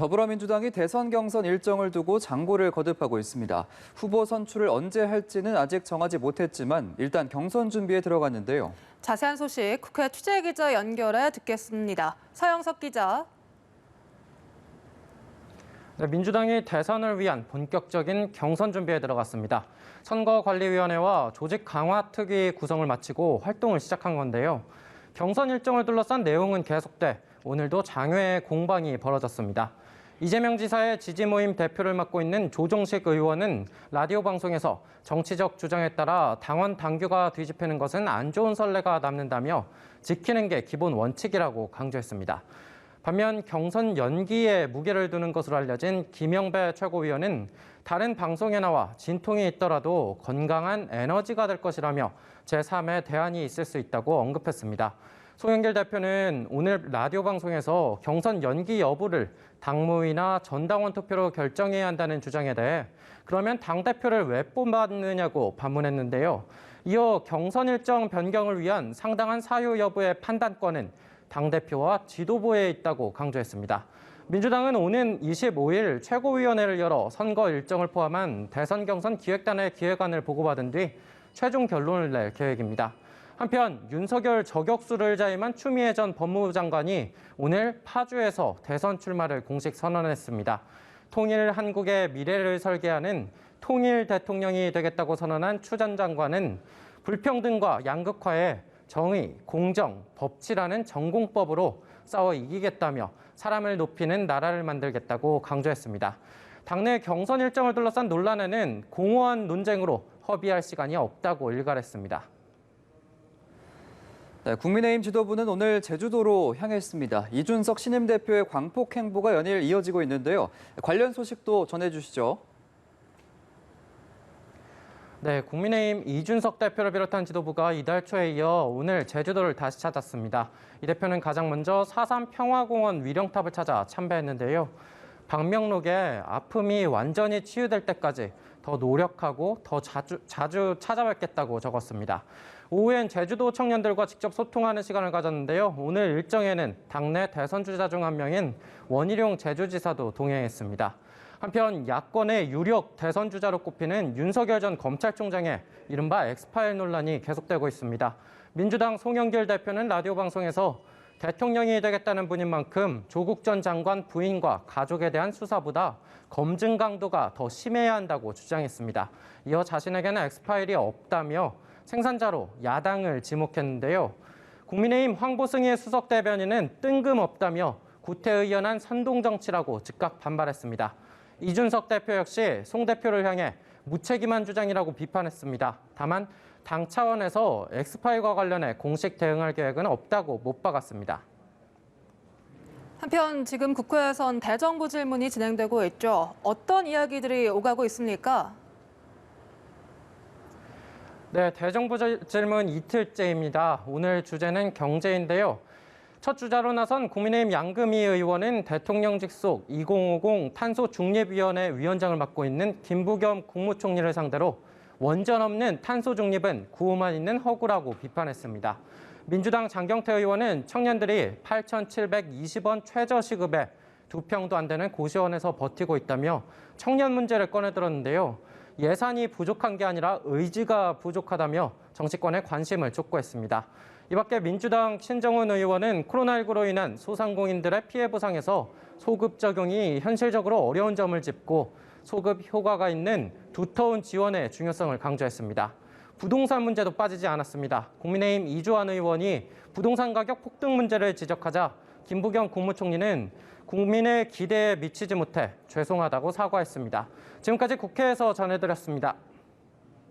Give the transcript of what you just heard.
더불어민주당이 대선 경선 일정을 두고 장고를 거듭하고 있습니다. 후보 선출을 언제 할지는 아직 정하지 못했지만 일단 경선 준비에 들어갔는데요. 자세한 소식 국회 취재기자 연결해 듣겠습니다. 서영석 기자. 네, 민주당이 대선을 위한 본격적인 경선 준비에 들어갔습니다. 선거관리위원회와 조직 강화 특위 구성을 마치고 활동을 시작한 건데요. 경선 일정을 둘러싼 내용은 계속돼 오늘도 장외 공방이 벌어졌습니다. 이재명 지사의 지지 모임 대표를 맡고 있는 조정식 의원은 라디오 방송에서 정치적 주장에 따라 당원 당규가 뒤집히는 것은 안 좋은 선례가 남는다며 지키는 게 기본 원칙이라고 강조했습니다. 반면 경선 연기에 무게를 두는 것으로 알려진 김영배 최고위원은 다른 방송에 나와 진통이 있더라도 건강한 에너지가 될 것이라며 제3의 대안이 있을 수 있다고 언급했습니다. 송영길 대표는 오늘 라디오 방송에서 경선 연기 여부를 당무위나 전당원 투표로 결정해야 한다는 주장에 대해 그러면 당대표를 왜 뽑았느냐고 반문했는데요. 이어 경선 일정 변경을 위한 상당한 사유 여부의 판단권은 당대표와 지도부에 있다고 강조했습니다. 민주당은 오는 25일 최고위원회를 열어 선거 일정을 포함한 대선 경선 기획단의 기획안을 보고받은 뒤 최종 결론을 낼 계획입니다. 한편 윤석열 저격수를 자임한 추미애 전 법무부 장관이 오늘 파주에서 대선 출마를 공식 선언했습니다. 통일 한국의 미래를 설계하는 통일 대통령이 되겠다고 선언한 추 전 장관은 불평등과 양극화에 정의, 공정, 법치라는 전공법으로 싸워 이기겠다며 사람을 높이는 나라를 만들겠다고 강조했습니다. 당내 경선 일정을 둘러싼 논란에는 공허한 논쟁으로 허비할 시간이 없다고 일갈했습니다. 네, 국민의힘 지도부는 오늘 제주도로 향했습니다. 이준석 신임 대표의 광폭 행보가 연일 이어지고 있는데요. 관련 소식도 전해주시죠. 네, 국민의힘 이준석 대표를 비롯한 지도부가 이달 초에 이어 오늘 제주도를 다시 찾았습니다. 이 대표는 가장 먼저 4.3 평화공원 위령탑을 찾아 참배했는데요. 방명록에 아픔이 완전히 치유될 때까지 더 노력하고 더 자주 찾아뵙겠다고 적었습니다. 오후엔 제주도 청년들과 직접 소통하는 시간을 가졌는데요. 오늘 일정에는 당내 대선 주자 중 한 명인 원희룡 제주지사도 동행했습니다. 한편 야권의 유력 대선 주자로 꼽히는 윤석열 전 검찰총장의 이른바 엑스파일 논란이 계속되고 있습니다. 민주당 송영길 대표는 라디오 방송에서 대통령이 되겠다는 분인 만큼 조국 전 장관 부인과 가족에 대한 수사보다 검증 강도가 더 심해야 한다고 주장했습니다. 이어 자신에게는 엑스파일이 없다며 생산자로 야당을 지목했는데요. 국민의힘 황보승희 수석 대변인은 뜬금없다며 구태의연한 선동정치라고 즉각 반발했습니다. 이준석 대표 역시 송 대표를 향해 무책임한 주장이라고 비판했습니다. 다만 당 차원에서 엑스파일과 관련해 공식 대응할 계획은 없다고 못 박았습니다. 한편 지금 국회에선 대정부 질문이 진행되고 있죠. 어떤 이야기들이 오가고 있습니까? 네, 대정부 질문 이틀째입니다. 오늘 주제는 경제인데요. 첫 주자로 나선 국민의힘 양금희 의원은 대통령직 속 2050 탄소중립위원회 위원장을 맡고 있는 김부겸 국무총리를 상대로 원전 없는 탄소 중립은 구호만 있는 허구라고 비판했습니다. 민주당 장경태 의원은 청년들이 8,720원 최저시급에 2평도 안 되는 고시원에서 버티고 있다며 청년 문제를 꺼내들었는데요. 예산이 부족한 게 아니라 의지가 부족하다며 정치권에 관심을 촉구했습니다. 이 밖에 민주당 신정훈 의원은 코로나19로 인한 소상공인들의 피해 보상에서 소급 적용이 현실적으로 어려운 점을 짚고 소급 효과가 있는 두터운 지원의 중요성을 강조했습니다. 부동산 문제도 빠지지 않았습니다. 국민의힘 이주환 의원이 부동산 가격 폭등 문제를 지적하자 김부겸 국무총리는 국민의 기대에 미치지 못해 죄송하다고 사과했습니다. 지금까지 국회에서 전해드렸습니다.